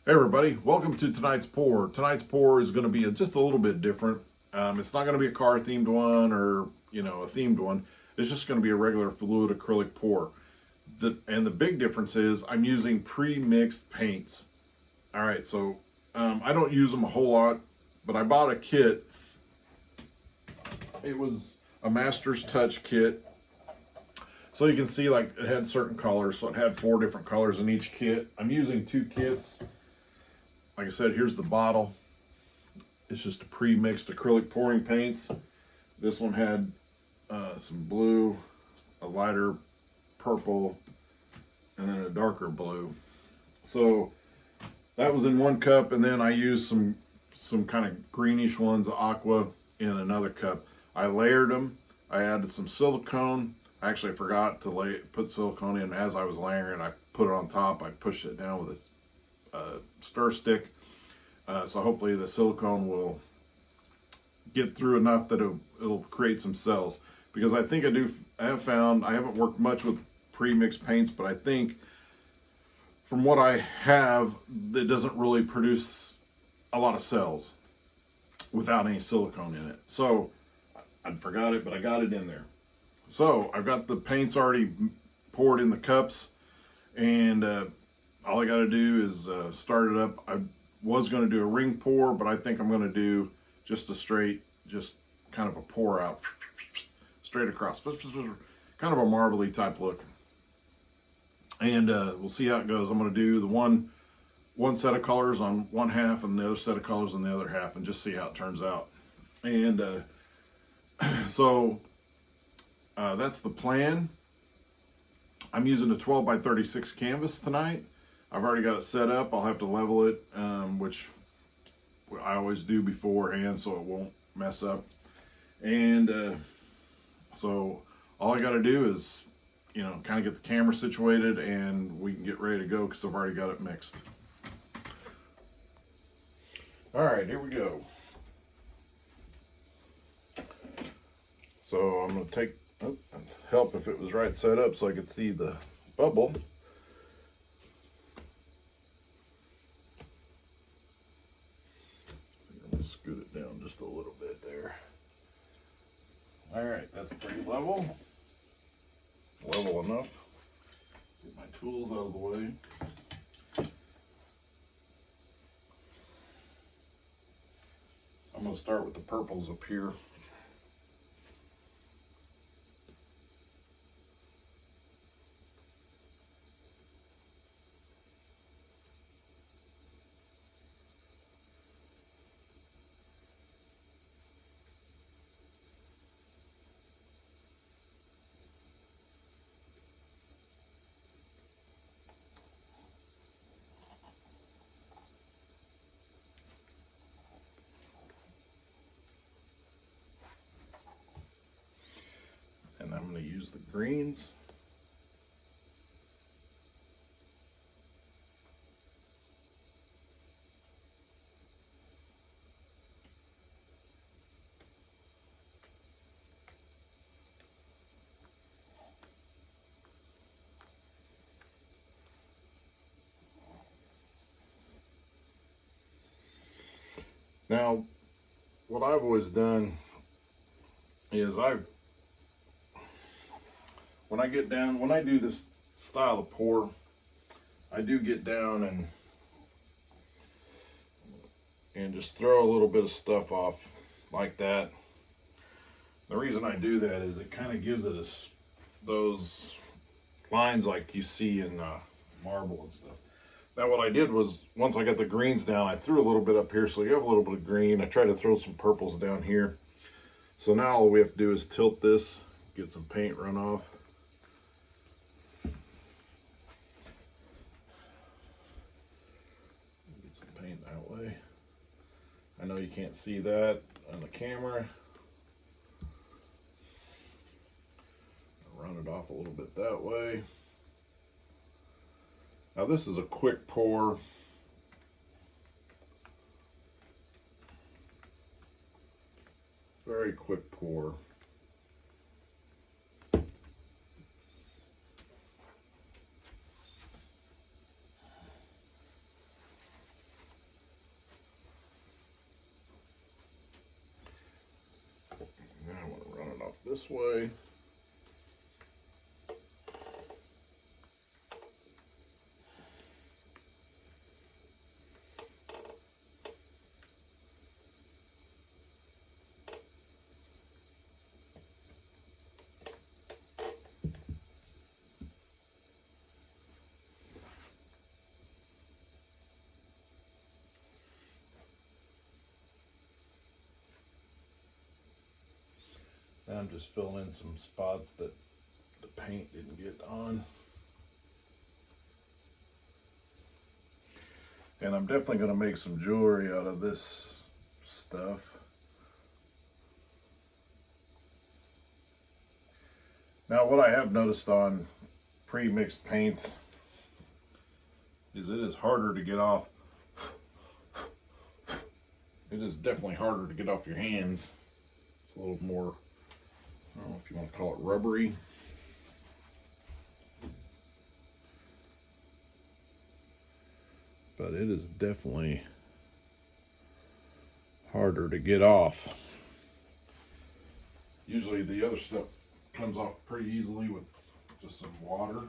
Hey everybody, welcome to tonight's pour. Tonight's pour is going to be just a little bit different. It's not going to be a car themed one or a themed one. It's just going to be a regular fluid acrylic pour. And the big difference is I'm using pre-mixed paints. All right, so I don't use them a whole lot, but I bought a kit. It was a Master's Touch kit. So you can see like it had certain colors, so it had 4 different colors in each kit. I'm using 2 kits. Like I said, here's the bottle. It's just a pre-mixed acrylic pouring paints. This one had some blue, a lighter purple, and then a darker blue. So that was in one cup, and then I used some kind of greenish ones, aqua, in another cup. I layered them. I added some silicone. I actually forgot to put silicone in as I was layering it. I put it on top. I pushed it down with a stir stick, so hopefully the silicone will get through enough that it'll create some cells, because I think I have found, I haven't worked much with pre-mixed paints, but I think from what I have, it doesn't really produce a lot of cells without any silicone in it. So I forgot it, but I got it in there. So I've got the paints already poured in the cups, and all I got to do is start it up. I was going to do a ring pour, but I think I'm going to do just a straight, just kind of a pour out, straight across, kind of a marbly type look. And we'll see how it goes. I'm going to do the one set of colors on one half and the other set of colors on the other half, and just see how it turns out. And so that's the plan. I'm using a 12 by 36 canvas tonight. I've already got it set up. I'll have to level it, which I always do beforehand so it won't mess up. And so all I got to do is, kind of get the camera situated, and we can get ready to go because I've already got it mixed. All right, here we go. So I'm going to take, help if it was right set up so I could see the bubble. Scoot it down just a little bit there. All right, that's pretty level. Level enough. Get my tools out of the way. I'm going to start with the purples up here. And I'm going to use the greens. Now, what I've always done is when I do this style of pour, I do get down and just throw a little bit of stuff off like that. The reason I do that is it kind of gives it those lines like you see in marble and stuff. Now what I did was, once I got the greens down, I threw a little bit up here, so you have a little bit of green. I tried to throw some purples down here. So now all we have to do is tilt this, get some paint run off. Get some paint that way. I know you can't see that on the camera. Run it off a little bit that way. Now this is a quick pour. Very quick pour. this way. Now I'm just filling in some spots that the paint didn't get on. And I'm definitely going to make some jewelry out of this stuff. Now what I have noticed on pre-mixed paints is it is harder to get off. It is definitely harder to get off your hands. It's a little more, I don't know if you want to call it rubbery. But it is definitely harder to get off. Usually the other stuff comes off pretty easily with just some water.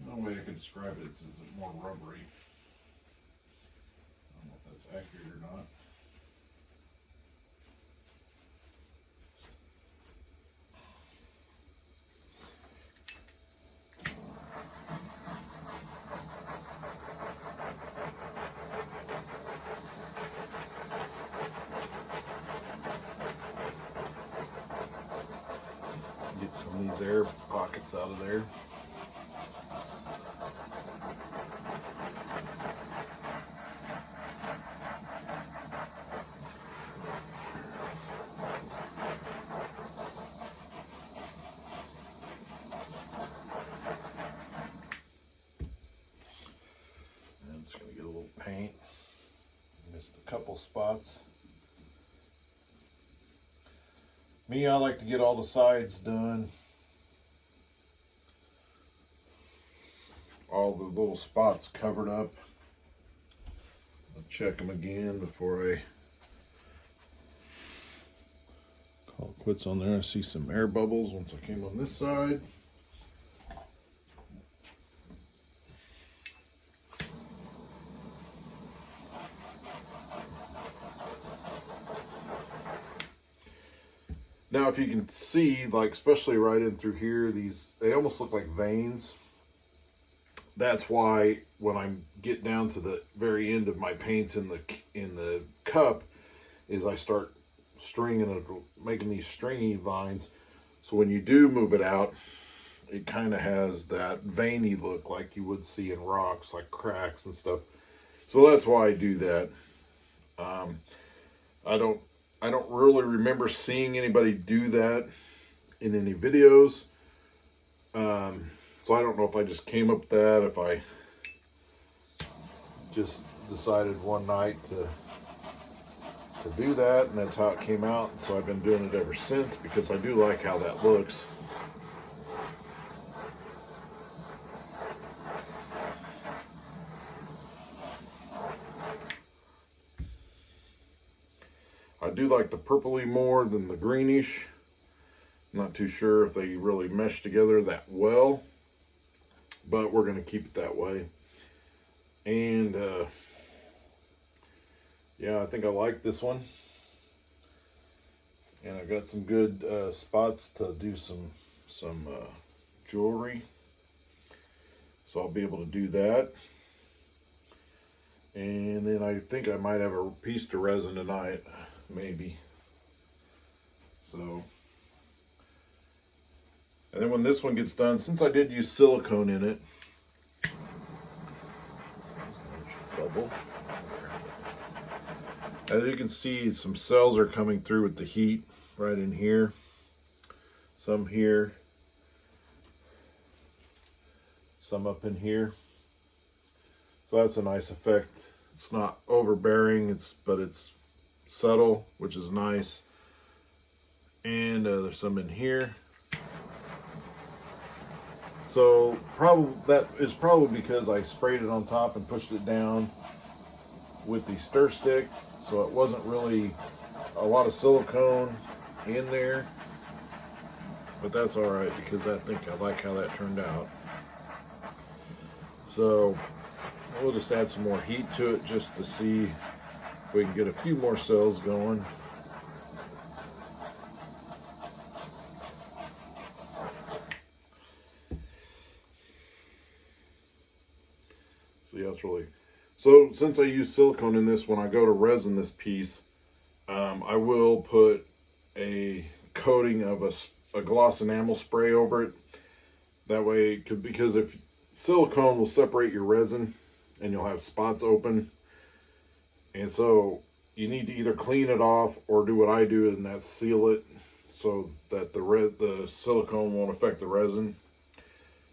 No way I can describe it, it's more rubbery. I don't know if that's accurate or not. Get some of these air pockets out of there. I'm just going to get a little paint. Missed a couple spots. Me, I like to get all the sides done. All the little spots covered up. I'll check them again before I call quits on there. I see some air bubbles once I came on this side. Now, if you can see, like, especially right in through here, they almost look like veins. That's why when I get down to the very end of my paints in the cup, is I start stringing it, making these stringy lines. So when you do move it out, it kind of has that veiny look like you would see in rocks, like cracks and stuff. So that's why I do that. I don't really remember seeing anybody do that in any videos. So I don't know if I just came up with that, if I just decided one night to do that, and that's how it came out. And so I've been doing it ever since because I do like how that looks. I do like the purpley more than the greenish. I'm not too sure if they really mesh together that well, but we're going to keep it that way. And yeah, I think I like this one. And I've got some good spots to do some jewelry. So I'll be able to do that. And then I think I might have a piece to resin tonight. Maybe. So, and then when this one gets done, since I did use silicone in it, bubble. As you can see, some cells are coming through with the heat right in here, some here, some up in here. So that's a nice effect. It's not overbearing, but it's subtle, which is nice. And there's some in here. So that is probably because I sprayed it on top and pushed it down with the stir stick. so it wasn't really a lot of silicone in there, but that's all right because I think I like how that turned out. So we'll just add some more heat to it just to see if we can get a few more cells going. So yeah, it's really, so since I use silicone in this, when I go to resin this piece, I will put a coating of a gloss enamel spray over it. That way, because if silicone will separate your resin and you'll have spots open. And so you need to either clean it off or do what I do, and that's seal it so that the silicone won't affect the resin.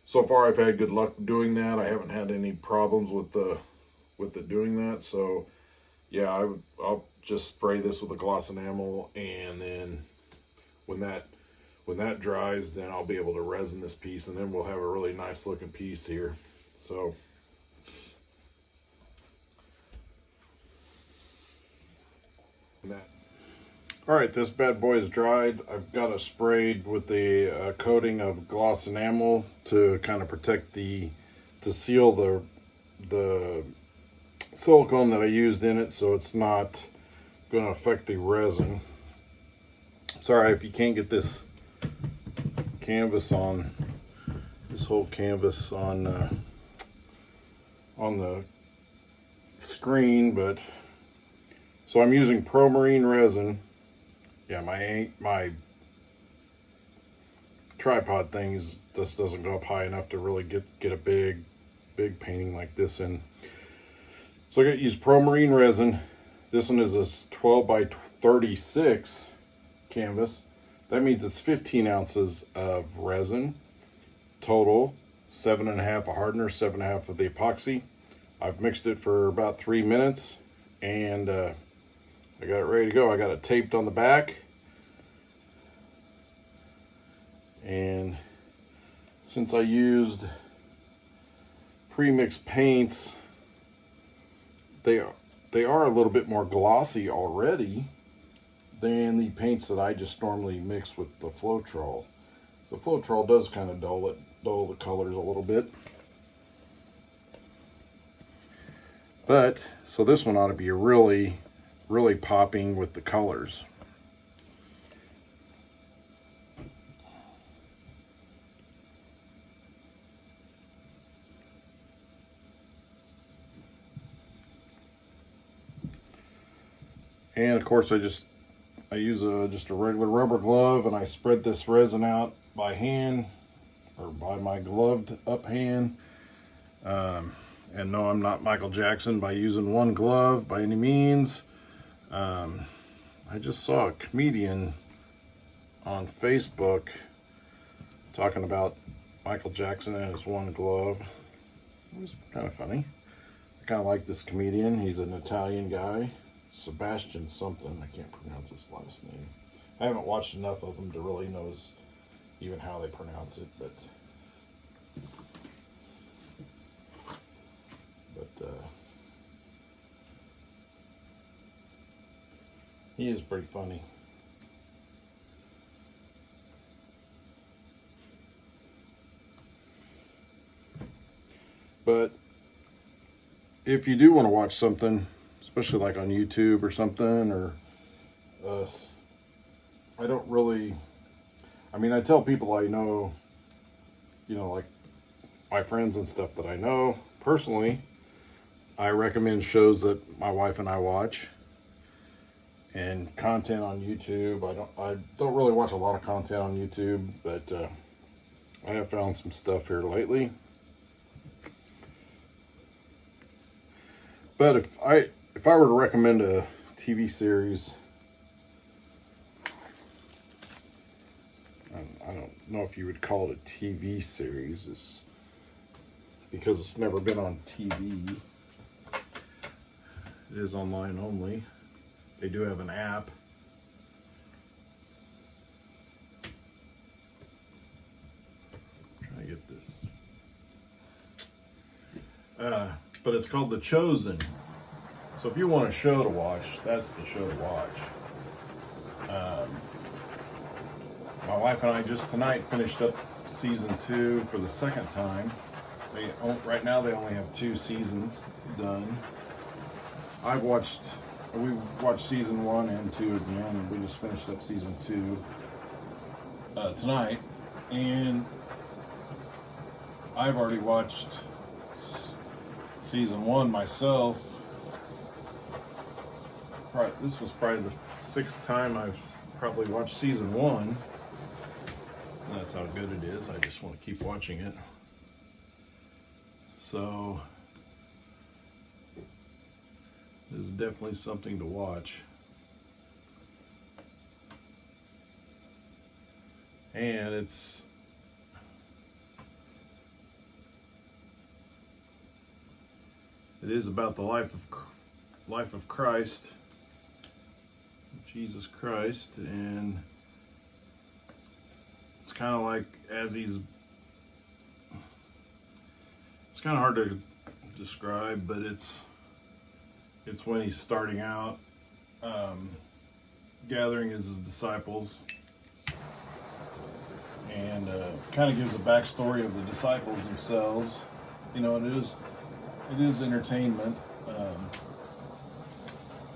So far, I've had good luck doing that. I haven't had any problems with the doing that. So yeah, I'll just spray this with a gloss enamel, and then when that dries, then I'll be able to resin this piece, and then we'll have a really nice looking piece here. So all right, this bad boy is dried. I've got it sprayed with the coating of gloss enamel to kind of protect to seal the silicone that I used in it, so it's not going to affect the resin. Sorry if you can't get this canvas on, this whole canvas on the screen, but so I'm using Pro Marine resin. Yeah, my tripod thing just doesn't go up high enough to really get a big painting like this in. So I got to use Pro Marine resin. This one is a 12 by 36 canvas. That means it's 15 ounces of resin total, 7.5 of hardener, 7.5 of the epoxy. I've mixed it for about 3 minutes, and I got it ready to go. I got it taped on the back, and since I used pre-mixed paints, they are a little bit more glossy already than the paints that I just normally mix with the Floetrol. So Floetrol does kind of dull the colors a little bit. But so this one ought to be really popping with the colors. And of course I use just a regular rubber glove, and I spread this resin out by hand, or by my gloved up hand. And no, I'm not Michael Jackson by using one glove by any means. I just saw a comedian on Facebook talking about Michael Jackson and his one glove. It was kind of funny. I kind of like this comedian. He's an Italian guy. Sebastian something. I can't pronounce his last name. I haven't watched enough of him to really know even how they pronounce it, but he is pretty funny. But if you do want to watch something, especially like on YouTube or something, or I don't really, I mean, I tell people I know, like my friends and stuff that I know personally, I recommend shows that my wife and I watch, and content on YouTube. I don't really watch a lot of content on YouTube, but I have found some stuff here lately. But if I were to recommend a TV series, I don't know if you would call it a TV series, because it's never been on TV. It is online only. They do have an app. I'm trying to get this. But it's called The Chosen. So if you want a show to watch, that's the show to watch. My wife and I just tonight finished up season 2 for the second time. Right now they only have 2 seasons done. We watched season 1 and 2 again, and we just finished up season 2 tonight. And I've already watched season 1 myself. This was probably the 6th time I've probably watched season 1. And that's how good it is. I just want to keep watching it. So this is definitely something to watch. And it is about the life of Christ, Jesus Christ, and it's kind of like it's kind of hard to describe, but it's when he's starting out, gathering his disciples, and kind of gives a backstory of the disciples themselves. You know, it is entertainment. I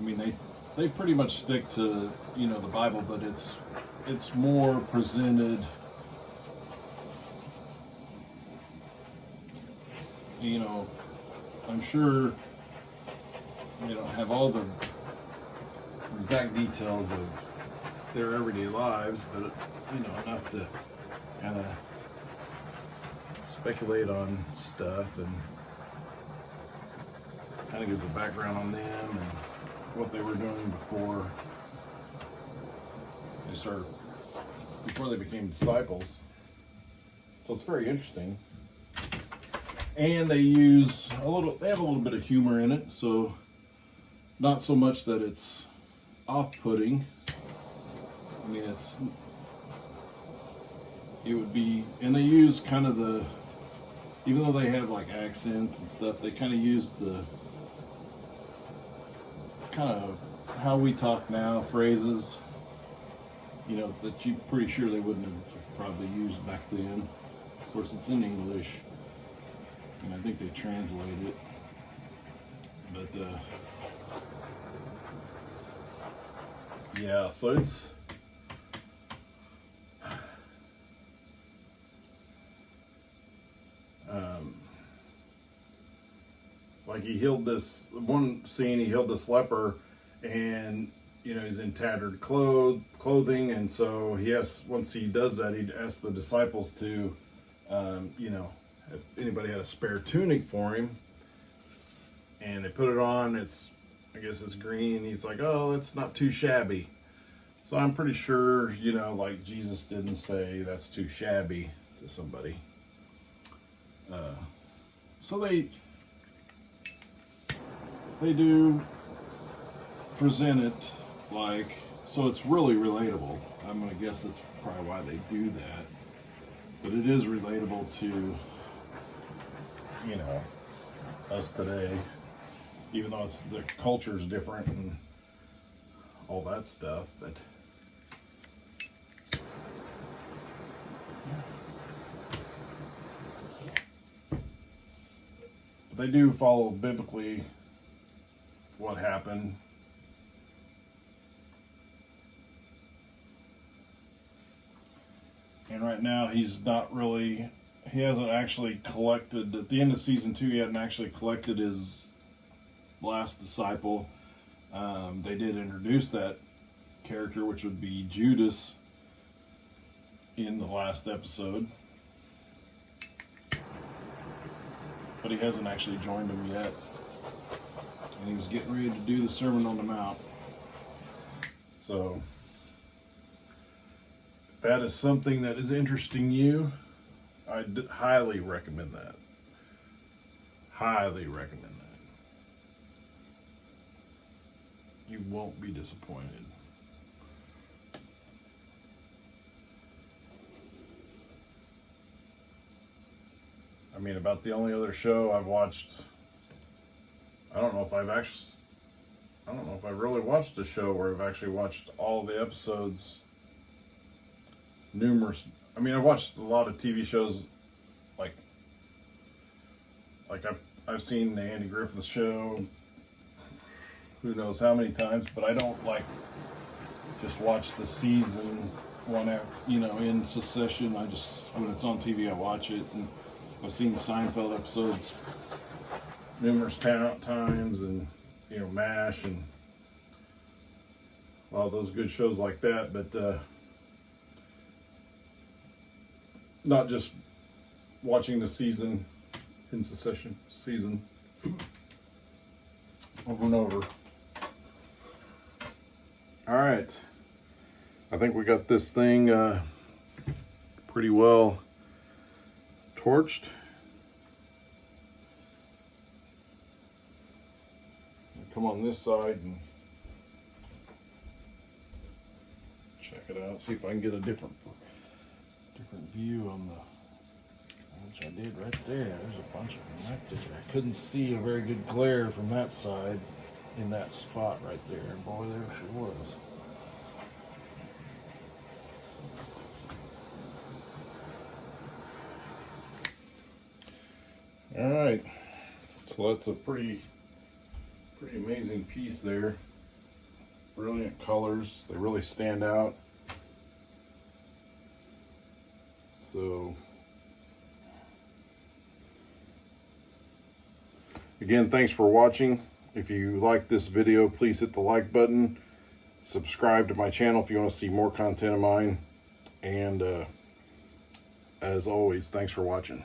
mean, they pretty much stick to, you know, the Bible, but it's more presented, you know. I'm sure they don't have all the exact details of their everyday lives, but, you know, enough to kind of speculate on stuff, and kind of gives a background on them and what they were doing before they became disciples. So it's very interesting. And they have a little bit of humor in it, so not so much that it's off-putting. I mean, and they use kind of even though they have like accents and stuff, they kind of use the kind of how we talk now, phrases, you know, that you're pretty sure they wouldn't have probably used back then. Of course, it's in English, and I think they translate it, but yeah, so it's like he healed this leper, and, you know, he's in tattered clothing, and so once he does that, he asks the disciples to, you know, if anybody had a spare tunic for him, and they put it on. I guess it's green. He's like, oh, that's not too shabby. So I'm pretty sure, you know, like Jesus didn't say that's too shabby to somebody. So they do present it so it's really relatable. I'm gonna guess that's probably why they do that. But it is relatable to, you know, us today, even though the culture's different and all that stuff, but they do follow biblically what happened. And right now he hasn't actually collected, at the end of season 2, he hadn't actually collected his last disciple. They did introduce that character, which would be Judas, in the last episode. But he hasn't actually joined them yet. And he was getting ready to do the Sermon on the Mount. So, if that is something that is interesting you, I highly recommend that. Highly recommend that. You won't be disappointed. I mean, about the only other show I've watched, I don't know if I've I don't know if I really watched a show where I've actually watched all the episodes. Numerous. I mean, I watched a lot of TV shows, like I've seen the Andy Griffith Show. Who knows how many times? But I don't like just watch the season one after, you know, in succession. I just, when it's on TV, I watch it. And I've seen the Seinfeld episodes numerous times, and you know, MASH and all those good shows like that. But not just watching the season in succession, over and over. All right, I think we got this thing pretty well torched. Come on this side and check it out. See if I can get a different view on the, which I did right there. There's a bunch of them right there. I couldn't see a very good glare from that side in that spot right there. And boy, there she was. All right, so that's a pretty amazing piece there. Brilliant colors, they really stand out. So again, thanks for watching. If you like this video, please hit the like button. Subscribe to my channel if you want to see more content of mine. And as always, thanks for watching.